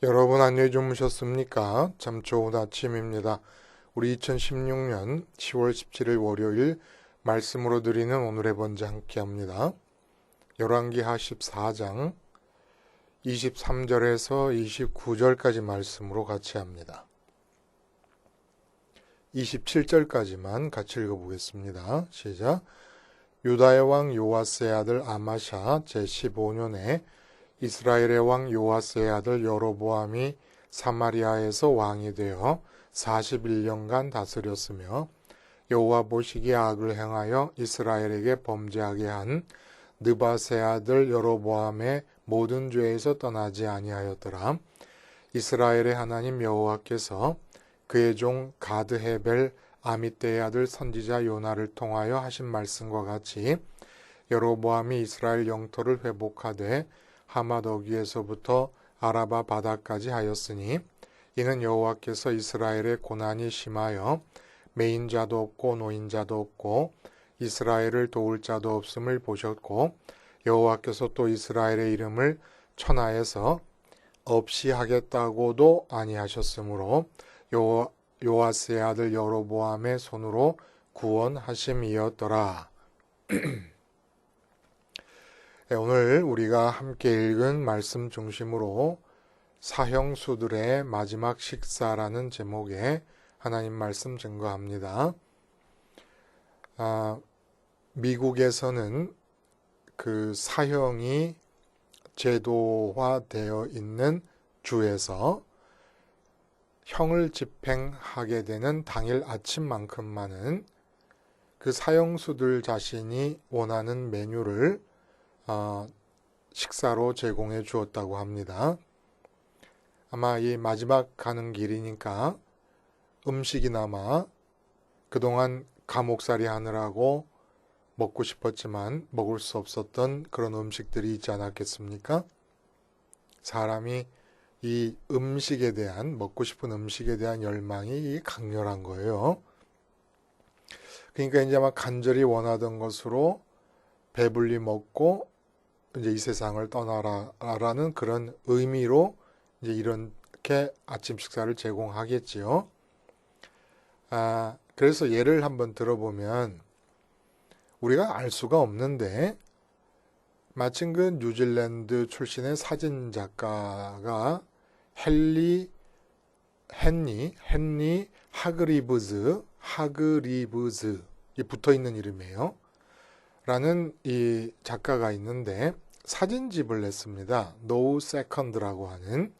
여러분 안녕히 주무셨습니까? 참 좋은 아침입니다. 우리 2016년 10월 17일 월요일 말씀으로 드리는 오늘의 번제 함께 합니다. 열왕기하 14장 23절에서 29절까지 말씀으로 같이 합니다. 27절까지만 같이 읽어보겠습니다. 시작. 유다의 왕 요아스의 아들 아마샤 제15년에 이스라엘의 왕 요아스의 아들 여로보암이 사마리아에서 왕이 되어 41년간 다스렸으며 여호와 보시기에 악을 행하여 이스라엘에게 범죄하게 한 느밧의 아들 여로보암의 모든 죄에서 떠나지 아니하였더라. 이스라엘의 하나님 여호와께서 그의 종 가드헤벨 아미떼의 아들 선지자 요나를 통하여 하신 말씀과 같이 여로보암이 이스라엘 영토를 회복하되 하맛 어귀에서부터 아라바 바다까지 하였으니 이는 여호와께서 이스라엘의 고난이 심하여 매인자도 없고 노인자도 없고 이스라엘을 도울 자도 없음을 보셨고 여호와께서 또 이스라엘의 이름을 천하에서 없이 하겠다고도 아니하셨으므로 요아스의 아들 여로보암의 손으로 구원하심이었더라. 오늘 우리가 함께 읽은 말씀 중심으로 사형수들의 마지막 식사라는 제목의 하나님 말씀 증거합니다. 미국에서는 그 사형이 제도화되어 있는 주에서 형을 집행하게 되는 당일 아침만큼만은 그 사형수들 자신이 원하는 메뉴를 식사로 제공해 주었다고 합니다. 아마 이 마지막 가는 길이니까 음식이나마 그동안 감옥살이 하느라고 먹고 싶었지만 먹을 수 없었던 그런 음식들이 있지 않았겠습니까? 사람이 이 음식에 대한, 먹고 싶은 음식에 대한 열망이 강렬한 거예요. 그러니까 이제 막 간절히 원하던 것으로 배불리 먹고 이제 이 세상을 떠나라라는 그런 의미로 이제 이렇게 아침 식사를 제공하겠지요. 그래서 예를 한번 들어보면 우리가 알 수가 없는데 마침 그 뉴질랜드 출신의 사진 작가가 헨리 하그리브즈 이 붙어 있는 이름이에요. 라는 이 작가가 있는데 사진집을 냈습니다. No Second라고 하는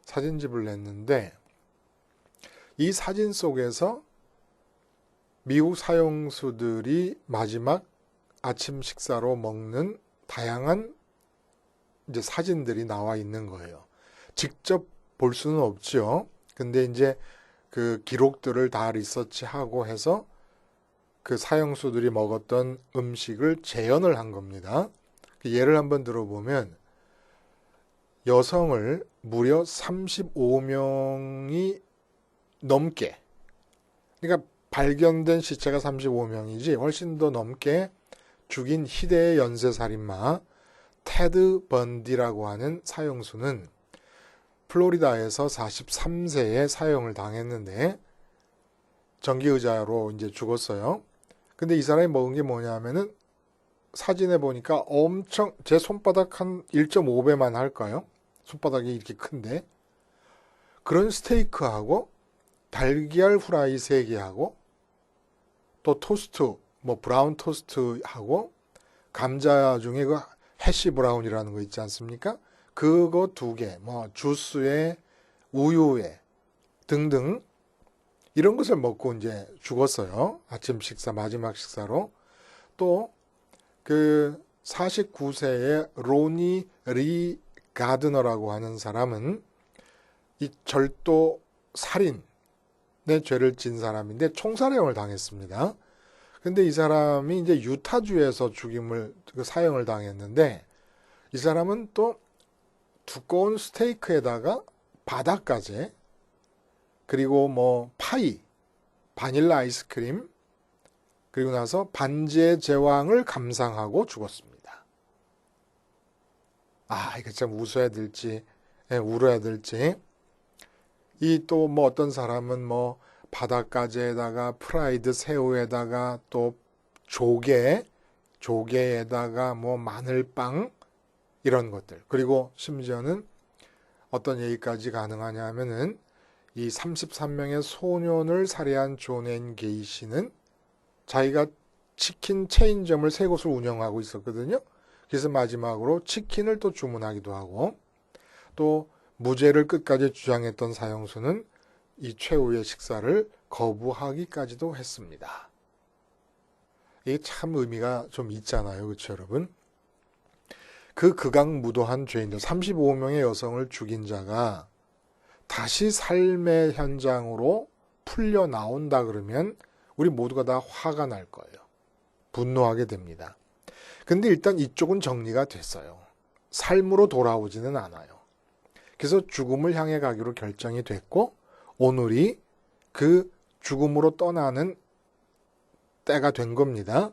사진집을 냈는데 이 사진 속에서 미국 사형수들이 마지막 아침 식사로 먹는 다양한 이제 사진들이 나와 있는 거예요. 직접 볼 수는 없죠. 근데 이제 그 기록들을 다 리서치하고 해서 그 사형수들이 먹었던 음식을 재현을 한 겁니다. 예를 한번 들어보면 여성을 무려 35명이 넘게, 그러니까 발견된 시체가 35명이지 훨씬 더 넘게 죽인 희대의 연쇄살인마 테드 번디라고 하는 사형수는 플로리다에서 43세에 사형을 당했는데 전기의자로 이제 죽었어요. 근데 이 사람이 먹은 게 뭐냐면은 사진에 보니까 엄청 제 손바닥 한 1.5배만 할까요? 손바닥이 이렇게 큰데 그런 스테이크하고 달걀 후라이 3개하고 또 토스트, 뭐 브라운 토스트하고 감자 중에 그 해시 브라운이라는 거 있지 않습니까? 그거 2개, 뭐 주스에 우유에 등등 이런 것을 먹고 이제 죽었어요. 아침 식사, 마지막 식사로. 또 그 49세의 로니 리 가드너라고 하는 사람은 이 절도 살인의 죄를 진 사람인데 총살형을 당했습니다. 근데 이 사람이 이제 유타주에서 사형을 당했는데 이 사람은 또 두꺼운 스테이크에다가 바닷가재 그리고 뭐 파이, 바닐라 아이스크림 그리고 나서 반지의 제왕을 감상하고 죽었습니다. 이거 참 웃어야 될지 울어야 될지. 이 또 뭐 어떤 사람은 뭐 바닷가재에다가 프라이드 새우에다가 또 조개에다가 뭐 마늘빵 이런 것들. 그리고 심지어는 어떤 얘기까지 가능하냐 하면은 이 33명의 소년을 살해한 존 앤 게이시는 자기가 치킨 체인점을 세 곳을 운영하고 있었거든요. 그래서 마지막으로 치킨을 또 주문하기도 하고, 또 무죄를 끝까지 주장했던 사형수는 이 최후의 식사를 거부하기까지도 했습니다. 이게 참 의미가 좀 있잖아요. 그렇죠, 여러분? 그 극악무도한 죄인들, 35명의 여성을 죽인 자가 다시 삶의 현장으로 풀려 나온다 그러면 우리 모두가 다 화가 날 거예요. 분노하게 됩니다. 근데 일단 이쪽은 정리가 됐어요. 삶으로 돌아오지는 않아요. 그래서 죽음을 향해 가기로 결정이 됐고, 오늘이 그 죽음으로 떠나는 때가 된 겁니다.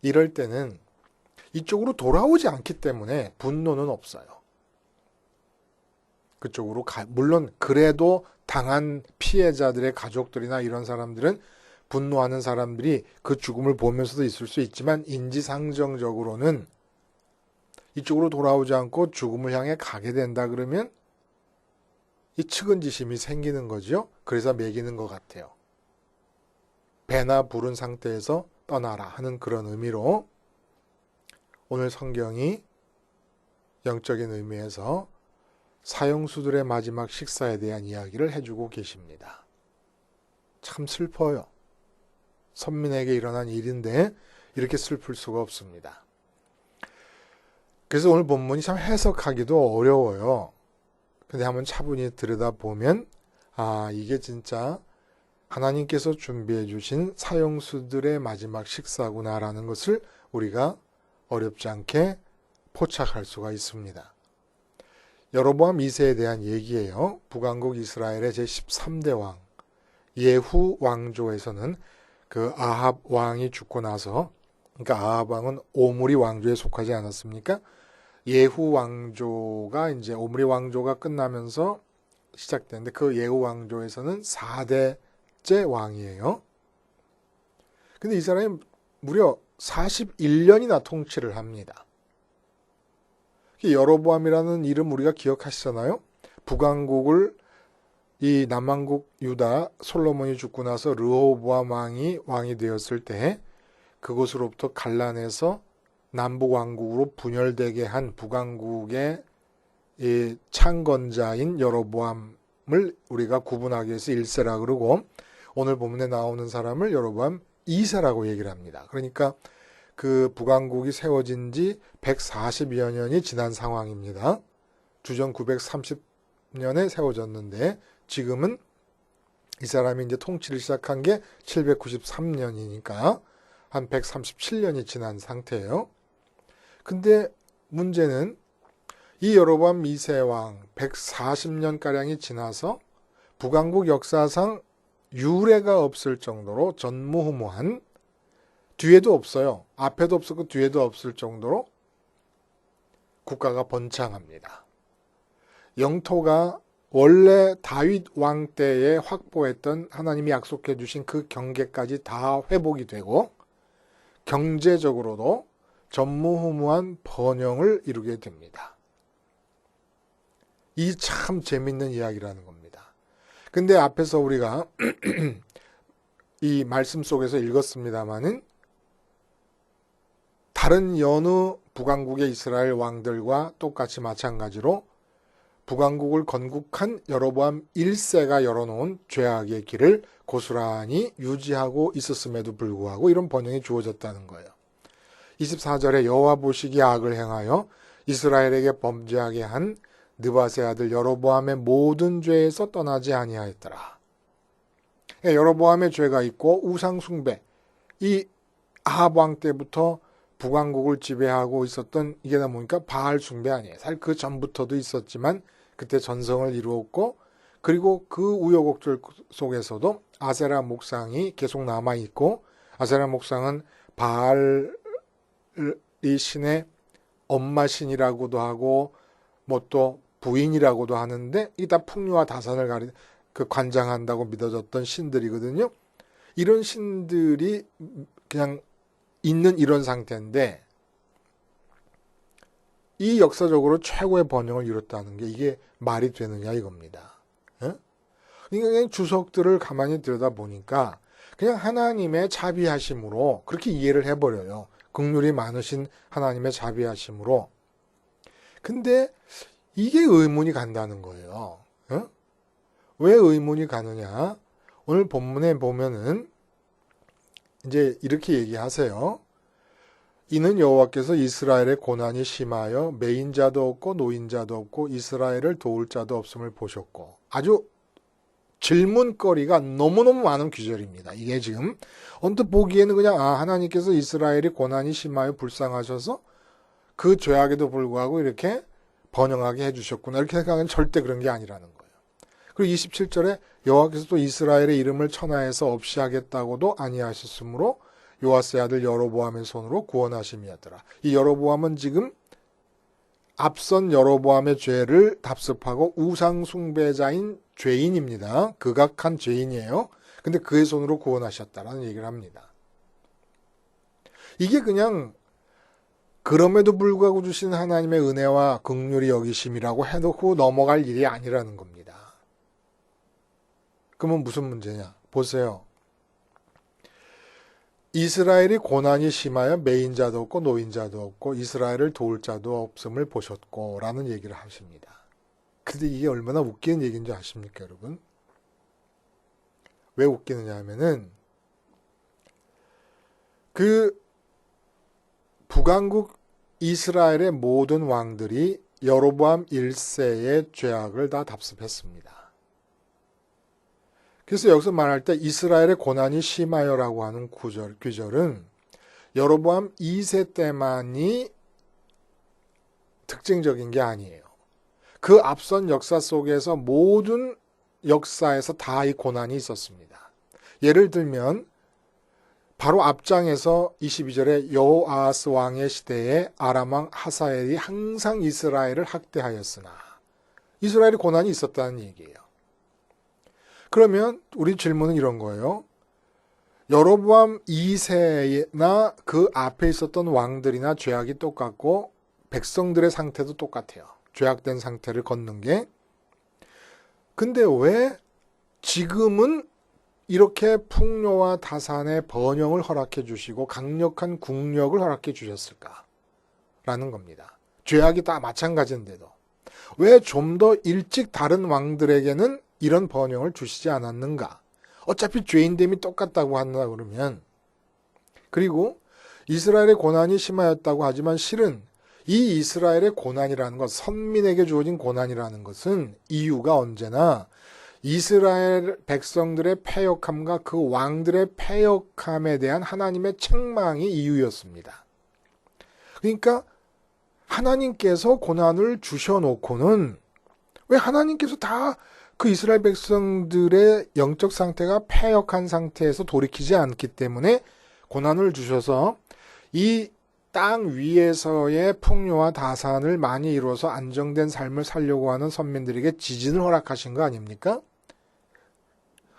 이럴 때는 이쪽으로 돌아오지 않기 때문에 분노는 없어요. 그쪽으로 물론 그래도 당한 피해자들의 가족들이나 이런 사람들은, 분노하는 사람들이 그 죽음을 보면서도 있을 수 있지만 인지상정적으로는 이쪽으로 돌아오지 않고 죽음을 향해 가게 된다 그러면 이 측은지심이 생기는 거죠. 그래서 매기는 것 같아요. 배나 부른 상태에서 떠나라 하는 그런 의미로 오늘 성경이 영적인 의미에서 사형수들의 마지막 식사에 대한 이야기를 해주고 계십니다. 참 슬퍼요. 선민에게 일어난 일인데 이렇게 슬플 수가 없습니다. 그래서 오늘 본문이 참 해석하기도 어려워요. 근데 한번 차분히 들여다보면 이게 진짜 하나님께서 준비해 주신 사형수들의 마지막 식사구나라는 것을 우리가 어렵지 않게 포착할 수가 있습니다. 여로보암 2세에 대한 얘기예요. 북왕국 이스라엘의 제13대 왕 예후 왕조에서는 그 아합 왕이 죽고 나서, 그러니까 아합 왕은 오므리 왕조에 속하지 않았습니까? 예후 왕조가 이제 오므리 왕조가 끝나면서 시작되는데 그 예후 왕조에서는 4대째 왕이에요. 근데 이 사람이 무려 41년이나 통치를 합니다. 여로보암이라는 이름 우리가 기억하시잖아요. 북왕국을 이 남왕국 유다 솔로몬이 죽고 나서 르호보암 왕이 되었을 때 그곳으로부터 갈라내서 남북 왕국으로 분열되게 한 북왕국의 이 창건자인 여로보암을 우리가 구분하기 위해서 1세라 그러고, 오늘 본문에 나오는 사람을 여로보암 2세라고 얘기를 합니다. 그러니까 그 북왕국이 세워진 지 140여 년이 지난 상황입니다. 주전 930년에 세워졌는데 지금은 이 사람이 이제 통치를 시작한 게 793년이니까 한 137년이 지난 상태예요. 근데 문제는 이 여로보암 2세 왕 140년가량이 지나서 북왕국 역사상 유례가 없을 정도로 전무후무한, 뒤에도 없어요. 앞에도 없었고 뒤에도 없을 정도로 국가가 번창합니다. 영토가 원래 다윗 왕 때에 확보했던 하나님이 약속해 주신 그 경계까지 다 회복이 되고 경제적으로도 전무후무한 번영을 이루게 됩니다. 이 참 재밌는 이야기라는 겁니다. 근데 앞에서 우리가 이 말씀 속에서 읽었습니다마는 다른 여느 북왕국의 이스라엘 왕들과 똑같이 마찬가지로 북왕국을 건국한 여로보암 1세가 열어놓은 죄악의 길을 고스란히 유지하고 있었음에도 불구하고 이런 번영이 주어졌다는 거예요. 24절에 여호와 보시기에 악을 행하여 이스라엘에게 범죄하게 한 느밧의 아들 여로보암의 모든 죄에서 떠나지 아니하였더라. 여로보암의 죄가 있고 우상 숭배, 이 아합 왕 때부터 북왕국을 지배하고 있었던 이게 다 뭡니까? 바알 숭배 아니에요. 사실 그 전부터도 있었지만 그때 전성을 이루었고, 그리고 그 우여곡절 속에서도 아세라 목상이 계속 남아있고, 아세라 목상은 바알이 신의 엄마 신이라고도 하고 뭐 또 부인이라고도 하는데 이 다 풍요와 다산을 관장한다고 믿어졌던 신들이거든요. 이런 신들이 그냥 있는 이런 상태인데 이 역사적으로 최고의 번영을 이뤘다는 게 이게 말이 되느냐 이겁니다. 그러니까 그냥 주석들을 가만히 들여다보니까 그냥 하나님의 자비하심으로 그렇게 이해를 해버려요. 긍휼이 많으신 하나님의 자비하심으로. 근데 이게 의문이 간다는 거예요. 왜 의문이 가느냐? 오늘 본문에 보면은 이제 이렇게 얘기하세요. 이는 여호와께서 이스라엘의 고난이 심하여 매인자도 없고 노인자도 없고 이스라엘을 도울 자도 없음을 보셨고, 아주 질문거리가 너무너무 많은 구절입니다. 이게 지금 언뜻 보기에는 그냥 하나님께서 이스라엘이 고난이 심하여 불쌍하셔서 그 죄악에도 불구하고 이렇게 번영하게 해주셨구나 이렇게 생각하면 절대 그런 게 아니라는 거예요. 그리고 27절에 여호와께서 또 이스라엘의 이름을 천하에서 없이 하겠다고도 아니하셨으므로 요아스의 아들 여로보암의 손으로 구원하심이었더라. 이 여로보암은 지금 앞선 여로보암의 죄를 답습하고 우상 숭배자인 죄인입니다. 극악한 죄인이에요. 근데 그의 손으로 구원하셨다라는 얘기를 합니다. 이게 그냥 그럼에도 불구하고 주신 하나님의 은혜와 긍휼이 여기심이라고 해놓고 넘어갈 일이 아니라는 겁니다. 그러면 무슨 문제냐? 보세요. 이스라엘이 고난이 심하여 매인자도 없고 노인자도 없고 이스라엘을 도울 자도 없음을 보셨고 라는 얘기를 하십니다. 근데 이게 얼마나 웃기는 얘기인지 아십니까, 여러분? 왜 웃기느냐 하면은 그 북왕국 이스라엘의 모든 왕들이 여로보암 1세의 죄악을 다 답습했습니다. 그래서 여기서 말할 때 이스라엘의 고난이 심하여라고 하는 구절은 여로보암 2세 때만이 특징적인 게 아니에요. 그 앞선 역사 속에서 모든 역사에서 다 이 고난이 있었습니다. 예를 들면 바로 앞장에서 22절에 여호아하스 왕의 시대에 아람 왕 하사엘이 항상 이스라엘을 학대하였으나 이스라엘의 고난이 있었다는 얘기예요. 그러면 우리 질문은 이런 거예요. 여로보암 2세나 그 앞에 있었던 왕들이나 죄악이 똑같고 백성들의 상태도 똑같아요. 죄악된 상태를 걷는 게. 근데 왜 지금은 이렇게 풍요와 다산의 번영을 허락해 주시고 강력한 국력을 허락해 주셨을까? 라는 겁니다. 죄악이 다 마찬가지인데도. 왜 좀 더 일찍 다른 왕들에게는 이런 번영을 주시지 않았는가? 어차피 죄인됨이 똑같다고 한다 그러면. 그리고 이스라엘의 고난이 심하였다고 하지만 실은 이 이스라엘의 고난이라는 것, 선민에게 주어진 고난이라는 것은 이유가 언제나 이스라엘 백성들의 패역함과 그 왕들의 패역함에 대한 하나님의 책망이 이유였습니다. 그러니까 하나님께서 고난을 주셔놓고는 왜 하나님께서 다 그 이스라엘 백성들의 영적 상태가 패역한 상태에서 돌이키지 않기 때문에 고난을 주셔서 이 땅 위에서의 풍요와 다산을 많이 이루어서 안정된 삶을 살려고 하는 선민들에게 지진을 허락하신 거 아닙니까?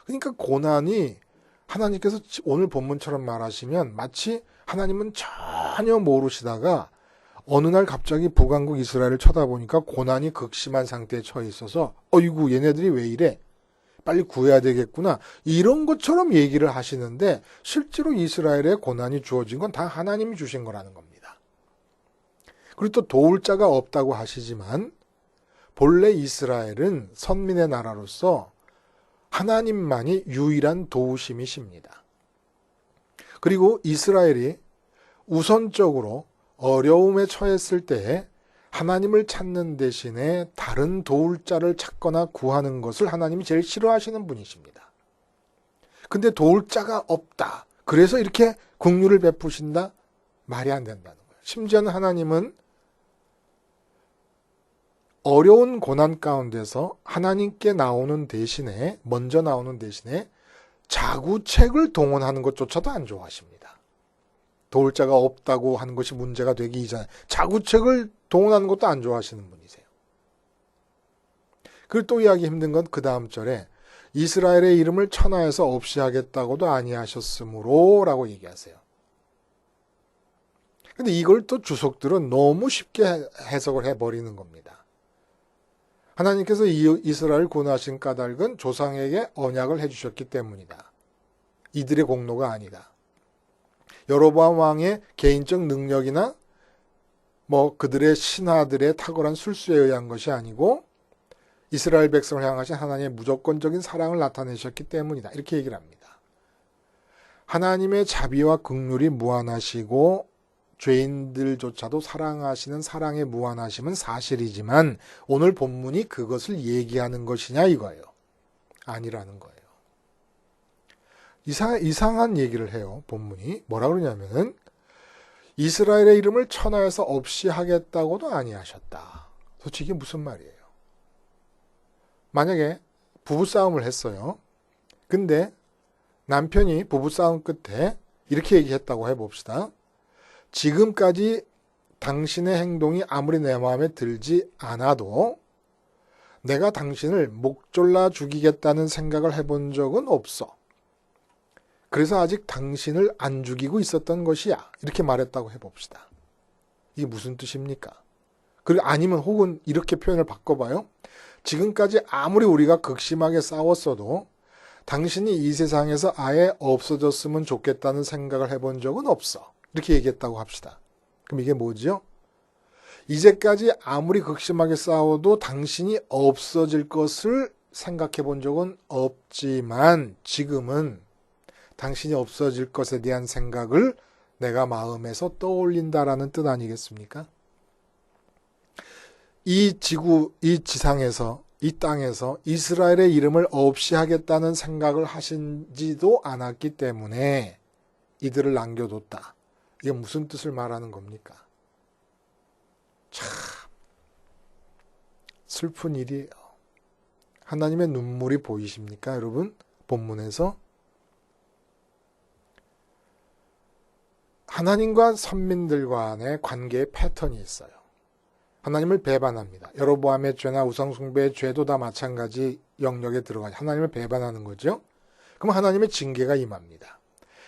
그러니까 고난이 하나님께서 오늘 본문처럼 말하시면 마치 하나님은 전혀 모르시다가 어느 날 갑자기 북왕국 이스라엘을 쳐다보니까 고난이 극심한 상태에 처해 있어서 어이구 얘네들이 왜 이래? 빨리 구해야 되겠구나. 이런 것처럼 얘기를 하시는데 실제로 이스라엘에 고난이 주어진 건 다 하나님이 주신 거라는 겁니다. 그리고 또 도울 자가 없다고 하시지만 본래 이스라엘은 선민의 나라로서 하나님만이 유일한 도우심이십니다. 그리고 이스라엘이 우선적으로 어려움에 처했을 때 하나님을 찾는 대신에 다른 도울 자를 찾거나 구하는 것을 하나님이 제일 싫어하시는 분이십니다. 근데 도울 자가 없다. 그래서 이렇게 긍휼을 베푸신다? 말이 안 된다는 거예요. 심지어는 하나님은 어려운 고난 가운데서 하나님께 나오는 대신에, 먼저 나오는 대신에 자구책을 동원하는 것조차도 안 좋아하십니다. 도울 자가 없다고 하는 것이 문제가 되기 이전에 자구책을 동원하는 것도 안 좋아하시는 분이세요. 그리고 또 이해하기 힘든 건 그 다음 절에 이스라엘의 이름을 천하에서 없이 하겠다고도 아니하셨으므로 라고 얘기하세요. 근데 이걸 또 주석들은 너무 쉽게 해석을 해버리는 겁니다. 하나님께서 이스라엘 구원하신 까닭은 조상에게 언약을 해주셨기 때문이다. 이들의 공로가 아니다. 여로보암 왕의 개인적 능력이나 그들의 신하들의 탁월한 술수에 의한 것이 아니고 이스라엘 백성을 향하신 하나님의 무조건적인 사랑을 나타내셨기 때문이다. 이렇게 얘기를 합니다. 하나님의 자비와 긍휼이 무한하시고 죄인들조차도 사랑하시는 사랑의 무한하심은 사실이지만 오늘 본문이 그것을 얘기하는 것이냐 이거예요. 아니라는 거예요. 이상한 얘기를 해요. 본문이. 뭐라 그러냐면은 이스라엘의 이름을 천하에서 없이 하겠다고도 아니하셨다. 도대체 이게 무슨 말이에요? 만약에 부부싸움을 했어요. 근데 남편이 부부싸움 끝에 이렇게 얘기했다고 해봅시다. 지금까지 당신의 행동이 아무리 내 마음에 들지 않아도 내가 당신을 목 졸라 죽이겠다는 생각을 해본 적은 없어. 그래서 아직 당신을 안 죽이고 있었던 것이야. 이렇게 말했다고 해봅시다. 이게 무슨 뜻입니까? 그리고 아니면 혹은 이렇게 표현을 바꿔봐요. 지금까지 아무리 우리가 극심하게 싸웠어도 당신이 이 세상에서 아예 없어졌으면 좋겠다는 생각을 해본 적은 없어. 이렇게 얘기했다고 합시다. 그럼 이게 뭐죠? 이제까지 아무리 극심하게 싸워도 당신이 없어질 것을 생각해 본 적은 없지만 지금은 당신이 없어질 것에 대한 생각을 내가 마음에서 떠올린다라는 뜻 아니겠습니까? 이 지상에서, 이 땅에서 이스라엘의 이름을 없이 하겠다는 생각을 하신지도 않았기 때문에 이들을 남겨뒀다. 이게 무슨 뜻을 말하는 겁니까? 참 슬픈 일이에요. 하나님의 눈물이 보이십니까, 여러분? 본문에서 하나님과 선민들 간의 관계의 패턴이 있어요. 하나님을 배반합니다. 여로보암의 죄나 우상숭배의 죄도 다 마찬가지 영역에 들어가죠. 하나님을 배반하는 거죠. 그럼 하나님의 징계가 임합니다.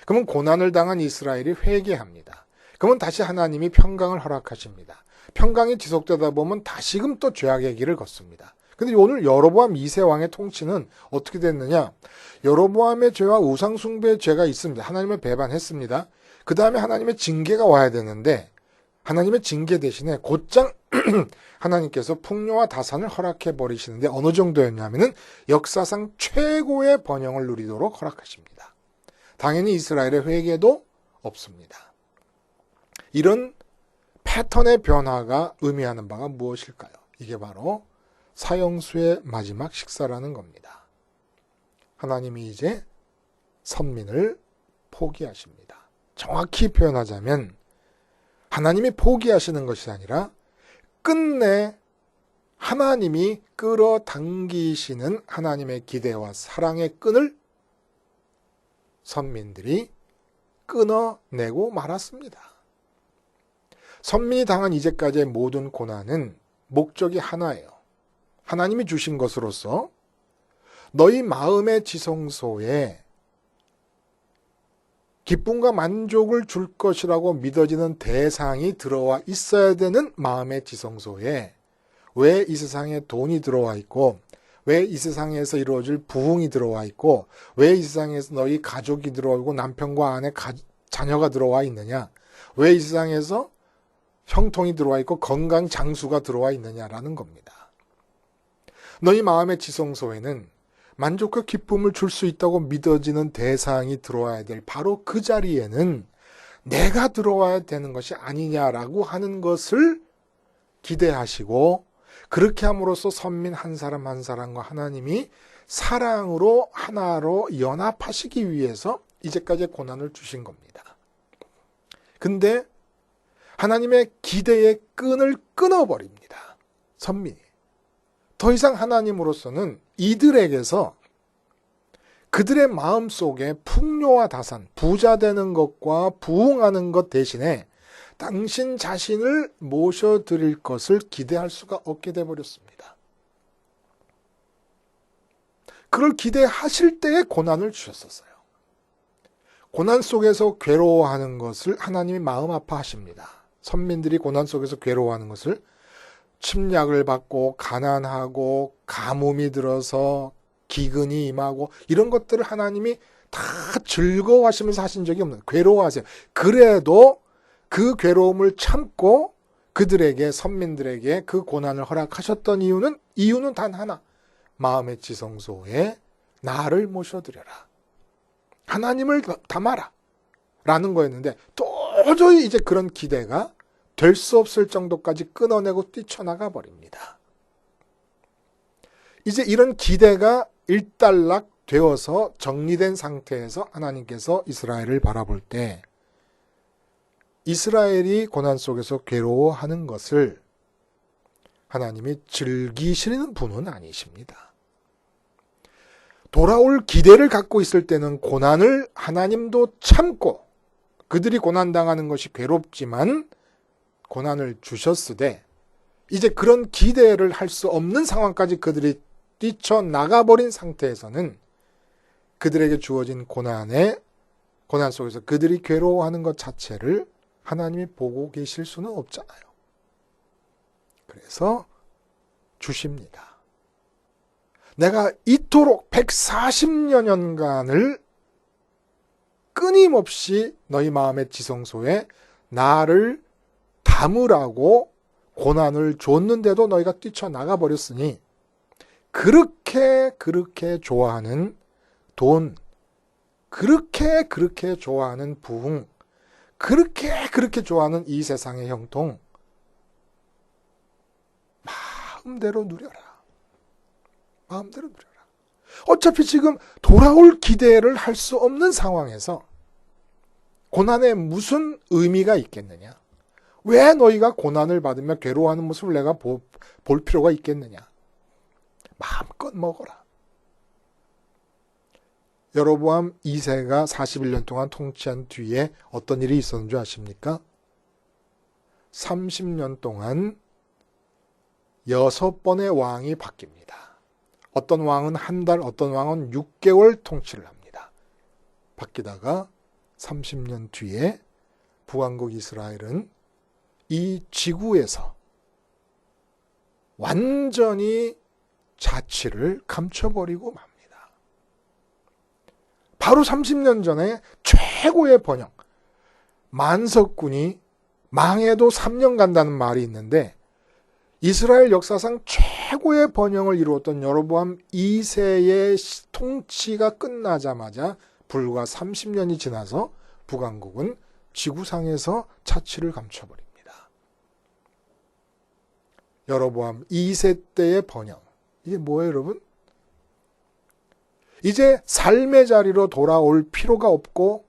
그러면 고난을 당한 이스라엘이 회개합니다. 그러면 다시 하나님이 평강을 허락하십니다. 평강이 지속되다 보면 다시금 또 죄악의 길을 걷습니다. 근데 오늘 여로보암 2세 왕의 통치는 어떻게 됐느냐? 여로보암의 죄와 우상숭배의 죄가 있습니다. 하나님을 배반했습니다. 그 다음에 하나님의 징계가 와야 되는데 하나님의 징계 대신에 곧장 하나님께서 풍요와 다산을 허락해 버리시는데 어느 정도였냐면은 역사상 최고의 번영을 누리도록 허락하십니다. 당연히 이스라엘의 회개도 없습니다. 이런 패턴의 변화가 의미하는 바가 무엇일까요? 이게 바로 사형수의 마지막 식사라는 겁니다. 하나님이 이제 선민을 포기하십니다. 정확히 표현하자면 하나님이 포기하시는 것이 아니라 끝내 하나님이 끌어당기시는 하나님의 기대와 사랑의 끈을 선민들이 끊어내고 말았습니다. 선민이 당한 이제까지의 모든 고난은 목적이 하나예요. 하나님이 주신 것으로서 너희 마음의 지성소에 기쁨과 만족을 줄 것이라고 믿어지는 대상이 들어와 있어야 되는 마음의 지성소에 왜 이 세상에 돈이 들어와 있고 왜 이 세상에서 이루어질 부흥이 들어와 있고 왜 이 세상에서 너희 가족이 들어오고 남편과 아내 자녀가 들어와 있느냐 왜 이 세상에서 형통이 들어와 있고 건강 장수가 들어와 있느냐라는 겁니다. 너희 마음의 지성소에는 만족과 기쁨을 줄 수 있다고 믿어지는 대상이 들어와야 될 바로 그 자리에는 내가 들어와야 되는 것이 아니냐라고 하는 것을 기대하시고 그렇게 함으로써 선민 한 사람 한 사람과 하나님이 사랑으로 하나로 연합하시기 위해서 이제까지의 고난을 주신 겁니다. 근데 하나님의 기대의 끈을 끊어버립니다. 선민이. 더 이상 하나님으로서는 이들에게서 그들의 마음속에 풍요와 다산, 부자 되는 것과 부흥하는 것 대신에 당신 자신을 모셔드릴 것을 기대할 수가 없게 되어버렸습니다. 그걸 기대하실 때에 고난을 주셨었어요. 고난 속에서 괴로워하는 것을 하나님이 마음 아파하십니다. 선민들이 고난 속에서 괴로워하는 것을 침략을 받고 가난하고 가뭄이 들어서 기근이 임하고 이런 것들을 하나님이 다 즐거워하시면서 하신 적이 없는, 괴로워하세요. 그래도 그 괴로움을 참고 그들에게, 선민들에게 그 고난을 허락하셨던 이유는 단 하나. 마음의 지성소에 나를 모셔드려라. 하나님을 담아라. 라는 거였는데 도저히 이제 그런 기대가 될 수 없을 정도까지 끊어내고 뛰쳐나가 버립니다. 이제 이런 기대가 일단락 되어서 정리된 상태에서 하나님께서 이스라엘을 바라볼 때 이스라엘이 고난 속에서 괴로워하는 것을 하나님이 즐기시는 분은 아니십니다. 돌아올 기대를 갖고 있을 때는 고난을 하나님도 참고 그들이 고난당하는 것이 괴롭지만 고난을 주셨으되 이제 그런 기대를 할 수 없는 상황까지 그들이 뛰쳐나가버린 상태에서는 그들에게 주어진 고난 속에서 그들이 괴로워하는 것 자체를 하나님이 보고 계실 수는 없잖아요. 그래서 주십니다. 내가 이토록 140여 년간을 끊임없이 너희 마음의 지성소에 나를 담으라고 고난을 줬는데도 너희가 뛰쳐나가 버렸으니 그렇게 좋아하는 돈, 그렇게 좋아하는 부흥, 그렇게 좋아하는 이 세상의 형통 마음대로 누려라. 마음대로 누려라. 어차피 지금 돌아올 기대를 할 수 없는 상황에서 고난에 무슨 의미가 있겠느냐? 왜 너희가 고난을 받으며 괴로워하는 모습을 내가 볼 필요가 있겠느냐? 마음껏 먹어라. 여로보암 2세가 41년 동안 통치한 뒤에 어떤 일이 있었는 줄 아십니까? 30년 동안 6번의 왕이 바뀝니다. 어떤 왕은 한 달, 어떤 왕은 6개월 통치를 합니다. 바뀌다가 30년 뒤에 북왕국 이스라엘은 이 지구에서 완전히 자취를 감춰버리고 맙니다. 바로 30년 전에 최고의 번영, 만석군이 망해도 3년 간다는 말이 있는데 이스라엘 역사상 최고의 번영을 이루었던 여로보암 2세의 통치가 끝나자마자 불과 30년이 지나서 북왕국은 지구상에서 자취를 감춰버립니다. 여로보암 2세 때의 번영. 이게 뭐예요, 여러분? 이제 삶의 자리로 돌아올 필요가 없고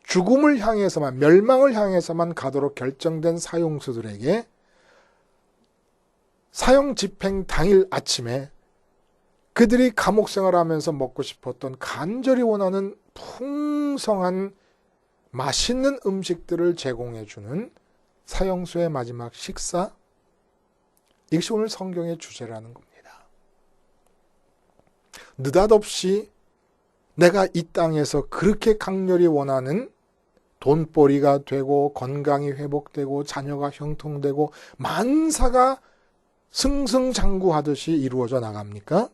죽음을 향해서만, 멸망을 향해서만 가도록 결정된 사형수들에게 사형 집행 당일 아침에 그들이 감옥 생활하면서 먹고 싶었던, 간절히 원하는 풍성한 맛있는 음식들을 제공해주는 사형수의 마지막 식사, 이것이 오늘 성경의 주제라는 겁니다. 느닷없이 내가 이 땅에서 그렇게 강렬히 원하는 돈벌이가 되고 건강이 회복되고 자녀가 형통되고 만사가 승승장구하듯이 이루어져 나갑니까?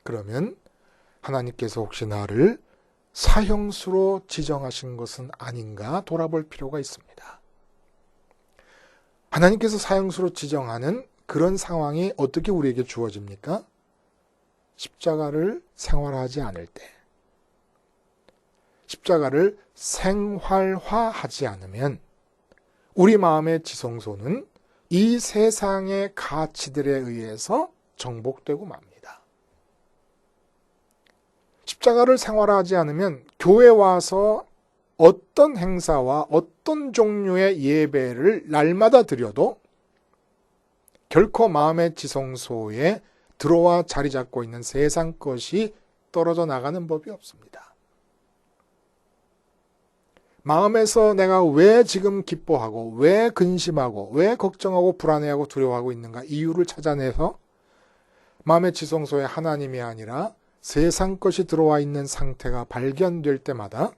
그러면 하나님께서 혹시 나를 사형수로 지정하신 것은 아닌가 돌아볼 필요가 있습니다. 하나님께서 사형수로 지정하는 그런 상황이 어떻게 우리에게 주어집니까? 십자가를 생활하지 않을 때, 십자가를 생활화하지 않으면 우리 마음의 지성소는 이 세상의 가치들에 의해서 정복되고 맙니다. 십자가를 생활하지 않으면 교회 와서 어떤 행사와 어떤 종류의 예배를 날마다 드려도 결코 마음의 지성소에 들어와 자리 잡고 있는 세상 것이 떨어져 나가는 법이 없습니다. 마음에서 내가 왜 지금 기뻐하고 왜 근심하고 왜 걱정하고 불안해하고 두려워하고 있는가 이유를 찾아내서 마음의 지성소에 하나님이 아니라 세상 것이 들어와 있는 상태가 발견될 때마다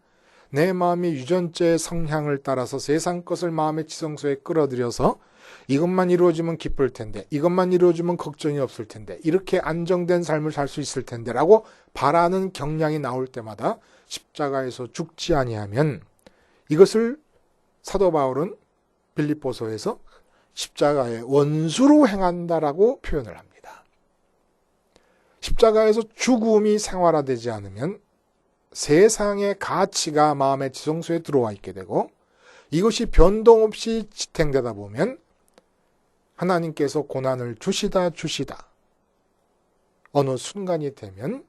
내 마음이 유전자의 성향을 따라서 세상 것을 마음의 지성소에 끌어들여서 이것만 이루어지면 기쁠 텐데, 이것만 이루어지면 걱정이 없을 텐데, 이렇게 안정된 삶을 살 수 있을 텐데 라고 바라는 경향이 나올 때마다 십자가에서 죽지 아니하면, 이것을 사도 바울은 빌립보서에서 십자가의 원수로 행한다라고 표현을 합니다. 십자가에서 죽음이 생활화되지 않으면 세상의 가치가 마음의 지성소에 들어와 있게 되고, 이것이 변동 없이 지탱되다 보면 하나님께서 고난을 주시다 어느 순간이 되면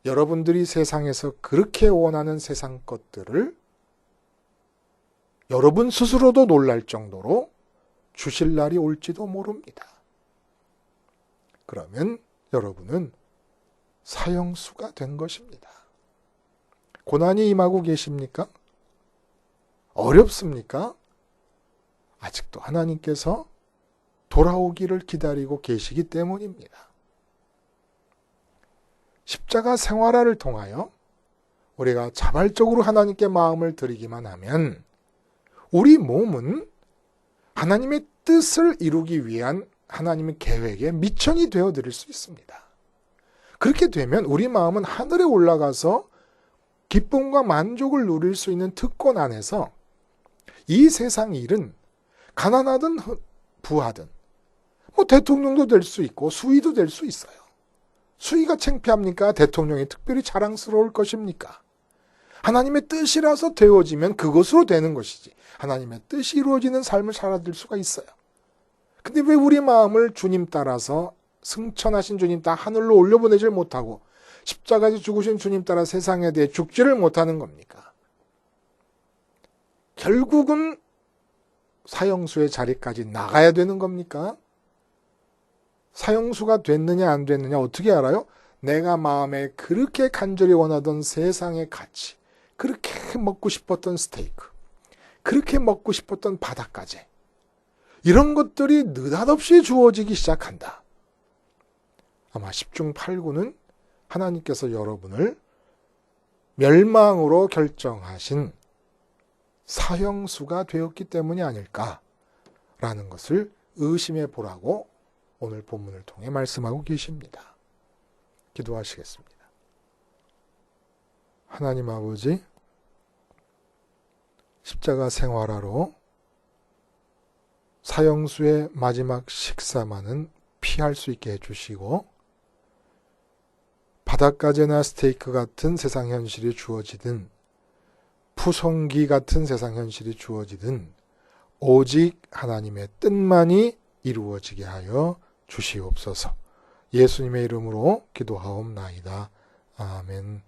여러분들이 세상에서 그렇게 원하는 세상 것들을 여러분 스스로도 놀랄 정도로 주실 날이 올지도 모릅니다. 그러면 여러분은 사형수가 된 것입니다. 고난이 임하고 계십니까? 어렵습니까? 아직도 하나님께서 돌아오기를 기다리고 계시기 때문입니다. 십자가 생활화를 통하여 우리가 자발적으로 하나님께 마음을 드리기만 하면 우리 몸은 하나님의 뜻을 이루기 위한 하나님의 계획에 미천이 되어드릴 수 있습니다. 그렇게 되면 우리 마음은 하늘에 올라가서 기쁨과 만족을 누릴 수 있는 특권 안에서 이 세상 일은 가난하든 부하든 대통령도 될 수 있고 수위도 될 수 있어요. 수위가 창피합니까? 대통령이 특별히 자랑스러울 것입니까? 하나님의 뜻이라서 되어지면 그것으로 되는 것이지, 하나님의 뜻이 이루어지는 삶을 살아들 수가 있어요. 근데 왜 우리 마음을 주님 따라서 승천하신 주님 따라 하늘로 올려보내질 못하고 십자가에서 죽으신 주님 따라 세상에 대해 죽지를 못하는 겁니까? 결국은 사형수의 자리까지 나가야 되는 겁니까? 사형수가 됐느냐 안 됐느냐 어떻게 알아요? 내가 마음에 그렇게 간절히 원하던 세상의 가치, 그렇게 먹고 싶었던 스테이크, 그렇게 먹고 싶었던 바닷가재, 이런 것들이 느닷없이 주어지기 시작한다. 아마 10중 8구는 하나님께서 여러분을 멸망으로 결정하신 사형수가 되었기 때문이 아닐까라는 것을 의심해 보라고 오늘 본문을 통해 말씀하고 계십니다. 기도하시겠습니다. 하나님 아버지, 십자가 생활화로 사형수의 마지막 식사만은 피할 수 있게 해주시고 바닷가재나 스테이크 같은 세상 현실이 주어지든 푸송기 같은 세상 현실이 주어지든 오직 하나님의 뜻만이 이루어지게 하여 주시옵소서. 예수님의 이름으로 기도하옵나이다. 아멘.